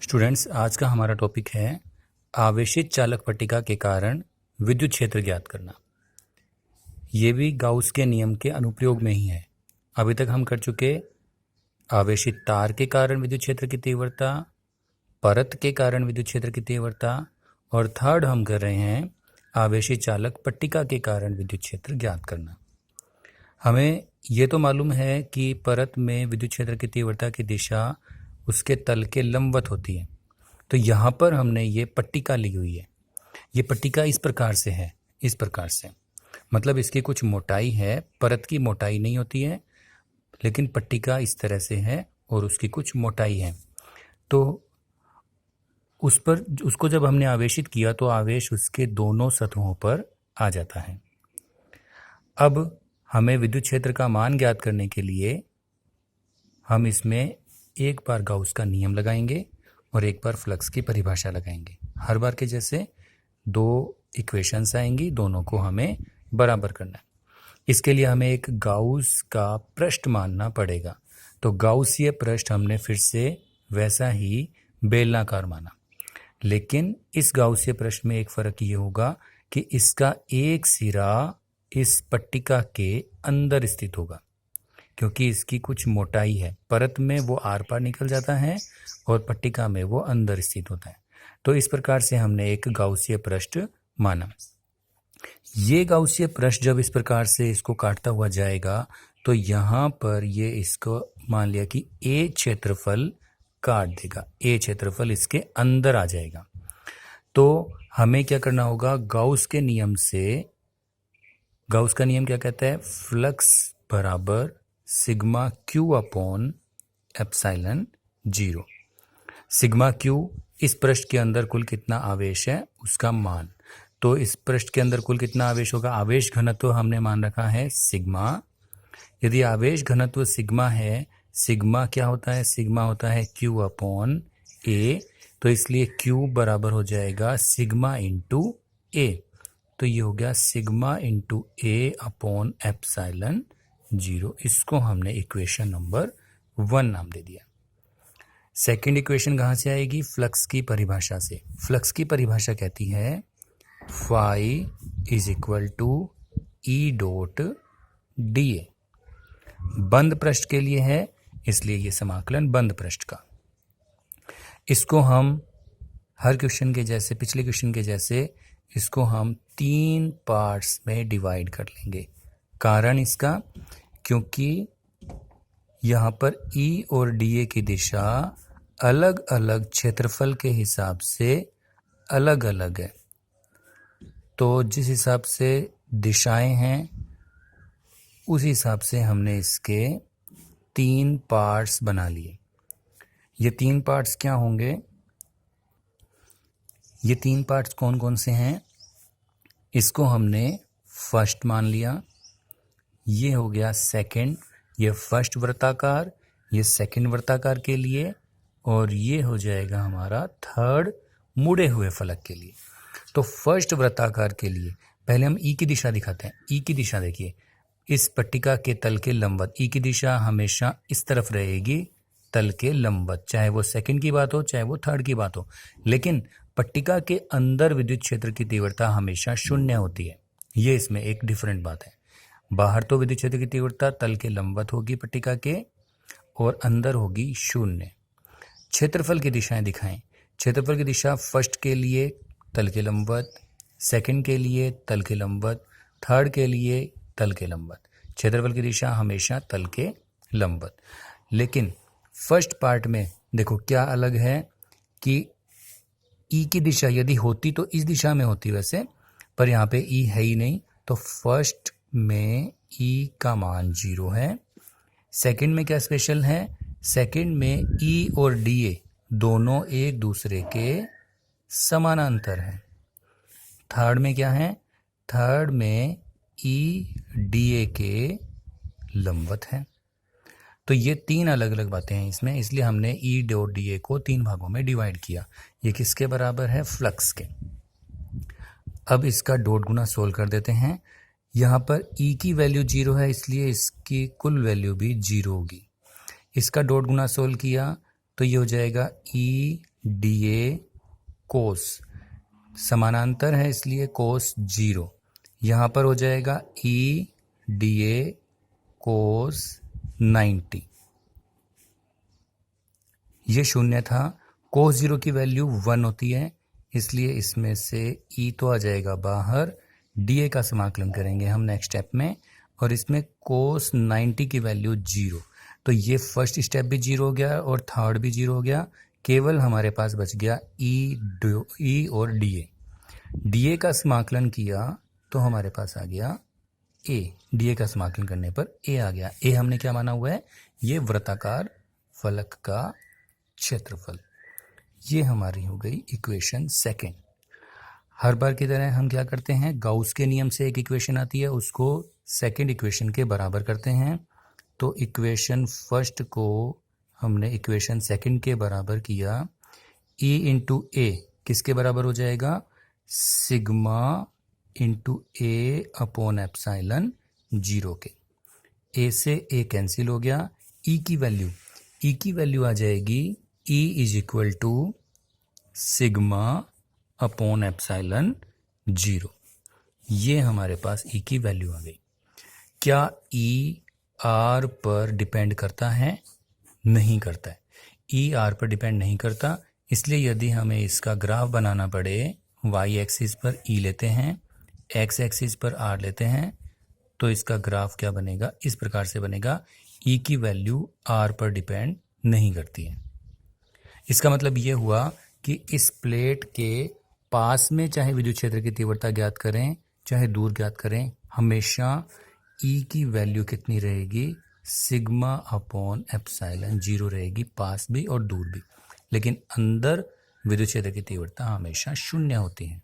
Students, आज का हमारा टॉपिक है आवेशित चालक पट्टिका के कारण विद्युत क्षेत्र ज्ञात करना। ये भी गाउस के नियम के अनुप्रयोग में ही है। अभी तक हम कर चुके आवेशित तार के कारण विद्युत क्षेत्र की तीव्रता, परत के कारण विद्युत क्षेत्र की तीव्रता, और थर्ड हम कर रहे हैं आवेशित चालक पट्टिका के कारण विद्युत क्षेत्र ज्ञात करना। हमें ये तो मालूम है कि परत में विद्युत क्षेत्र की तीव्रता की दिशा उसके तल के लंबवत होती है। तो यहाँ पर हमने ये पट्टिका ली हुई है। ये पट्टिका इस प्रकार से है, इस प्रकार से, मतलब इसकी कुछ मोटाई है। परत की मोटाई नहीं होती है, लेकिन पट्टिका इस तरह से है और उसकी कुछ मोटाई है। तो उस पर उसको जब हमने आवेशित किया तो आवेश उसके दोनों सतहों पर आ जाता है। अब हमें विद्युत क्षेत्र का मान ज्ञात करने के लिए हम इसमें एक बार गाउस का नियम लगाएंगे और एक बार फ्लक्स की परिभाषा लगाएंगे। हर बार के जैसे दो इक्वेशंस आएंगी, दोनों को हमें बराबर करना है। इसके लिए हमें एक गाउस का पृष्ठ मानना पड़ेगा। तो गाउसीय पृष्ठ हमने फिर से वैसा ही बेलनाकार माना, लेकिन इस गाउसीय पृष्ठ में एक फ़र्क ये होगा कि इसका एक सिरा इस पट्टिका के अंदर स्थित होगा, क्योंकि इसकी कुछ मोटाई है। परत में वो आर पार निकल जाता है और पट्टिका में वो अंदर स्थित होता है। तो इस प्रकार से हमने एक गाउसीय पृष्ठ माना। ये गाउसीय पृष्ठ जब इस प्रकार से इसको काटता हुआ जाएगा तो यहाँ पर ये इसको मान लिया कि ए क्षेत्रफल काट देगा, ए क्षेत्रफल इसके अंदर आ जाएगा। तो हमें क्या करना होगा, गाउस के नियम से, गाउस का नियम क्या कहता है, फ्लक्स बराबर sigma Q upon epsilon 0। Sigma Q इस पृष्ठ के अंदर कुल कितना आवेश है उसका मान। तो इस पृष्ठ के अंदर कुल कितना आवेश होगा, आवेश घनत्व हमने मान रखा है सिग्मा। यदि आवेश घनत्व सिग्मा है, सिग्मा क्या होता है, सिग्मा होता है क्यू अपॉन ए। तो इसलिए क्यू बराबर हो जाएगा सिग्मा इंटू ए। तो ये हो गया सिग्मा इंटू ए अपॉन एप्सिलॉन 0। इसको हमने इक्वेशन नंबर 1 नाम दे दिया। सेकंड इक्वेशन कहाँ से आएगी, फ्लक्स की परिभाषा से। फ्लक्स की परिभाषा कहती है phi is equal to E dot D A. बंद पृष्ठ के लिए है, इसलिए ये समाकलन बंद पृष्ठ का। इसको हम हर क्वेश्चन के जैसे, पिछले क्वेश्चन के जैसे, इसको हम 3 पार्ट्स में डिवाइड कर लेंगे। कारण इसका, क्योंकि यहाँ पर ई और डी ए की दिशा अलग अलग क्षेत्रफल के हिसाब से अलग अलग है। तो जिस हिसाब से दिशाएं हैं उस हिसाब से हमने इसके 3 पार्ट्स बना लिए। ये 3 पार्ट्स क्या होंगे, ये 3 पार्ट्स कौन कौन से हैं, इसको हमने फर्स्ट मान लिया। ये हो गया सेकंड, ये फर्स्ट वृत्ताकार, ये सेकंड वृत्ताकार के लिए, और ये हो जाएगा हमारा थर्ड मुड़े हुए फलक के लिए। तो फर्स्ट वृत्ताकार के लिए पहले हम ई की दिशा दिखाते हैं। ई की दिशा देखिए, इस पट्टिका के तल के लंबवत। ई की दिशा हमेशा इस तरफ रहेगी, तल के लंबवत, चाहे वो सेकंड की बात हो चाहे वो थर्ड की बात हो। लेकिन पट्टिका के अंदर विद्युत क्षेत्र की तीव्रता हमेशा 0 होती है। ये इसमें एक डिफरेंट बात है। बाहर तो विद्युत क्षेत्र की तीव्रता तल के लंबवत होगी पट्टिका के, और अंदर होगी 0। क्षेत्रफल की दिशाएं दिखाएं। क्षेत्रफल की दिशा फर्स्ट के लिए तल के लंबवत, सेकंड के लिए तल के लंबवत, थर्ड के लिए तल के लंबवत। क्षेत्रफल की दिशा हमेशा तल के लंबवत। लेकिन फर्स्ट पार्ट में देखो क्या अलग है कि ई की दिशा यदि होती तो इस दिशा में होती वैसे, पर यहाँ पे ई है ही नहीं। तो फर्स्ट में ई का मान 0 है। सेकंड में क्या स्पेशल है, सेकंड में ई और डी ए दोनों एक दूसरे के समानांतर हैं। थर्ड में क्या है, थर्ड में ई डी ए के लंबवत है। तो ये 3 अलग अलग बातें हैं इसमें, इसलिए हमने ई डॉट डी ए को 3 भागों में डिवाइड किया। ये किसके बराबर है, फ्लक्स के। अब इसका डॉट गुना सोल्व कर देते हैं। यहाँ पर ई की वैल्यू 0 है, इसलिए इसकी कुल वैल्यू भी 0 होगी। इसका डॉट गुना सोल्व किया तो ये हो जाएगा ई dA कोस, समानांतर है इसलिए कोस 0, यहाँ पर हो जाएगा E dA कोस 90। ये शून्य था, कोस 0 की वैल्यू 1 होती है, इसलिए इसमें से E तो आ जाएगा बाहर, dA का समाकलन करेंगे हम नेक्स्ट स्टेप में, और इसमें कोस 90 की वैल्यू 0, तो ये फर्स्ट स्टेप भी 0 हो गया और थर्ड भी 0 हो गया, केवल हमारे पास बच गया E और dA। dA का समाकलन किया तो हमारे पास आ गया A, dA का समाकलन करने पर A आ गया। A हमने क्या माना हुआ है, ये वृत्ताकार फलक का क्षेत्रफल। ये हमारी हो गई इक्वेशन सेकेंड। हर बार की तरह हम क्या करते हैं, गाउस के नियम से एक इक्वेशन आती है, उसको सेकेंड इक्वेशन के बराबर करते हैं। तो इक्वेशन फर्स्ट को हमने इक्वेशन सेकेंड के बराबर किया, E इंटू ए किसके बराबर हो जाएगा, सिग्मा इंटू ए अपॉन एप्साइलन 0 के। ए से ए कैंसिल हो गया, E की वैल्यू आ जाएगी E is equal to sigma upon epsilon 0। ये हमारे पास E की वैल्यू आ गई। क्या E R पर डिपेंड करता है, नहीं करता है। E R पर डिपेंड नहीं करता, इसलिए यदि हमें इसका ग्राफ बनाना पड़े, y एक्सिस पर E लेते हैं, x एक्सिस पर R लेते हैं, तो इसका ग्राफ क्या बनेगा, इस प्रकार से बनेगा, E की वैल्यू R पर डिपेंड नहीं करती है। इसका मतलब ये हुआ कि इस प्लेट के पास में चाहे विद्युत क्षेत्र की तीव्रता ज्ञात करें, चाहे दूर ज्ञात करें, हमेशा E की वैल्यू कितनी रहेगी, सिग्मा अपॉन एप्साइलन 0 रहेगी, पास भी और दूर भी। लेकिन अंदर विद्युत क्षेत्र की तीव्रता हमेशा 0 होती है।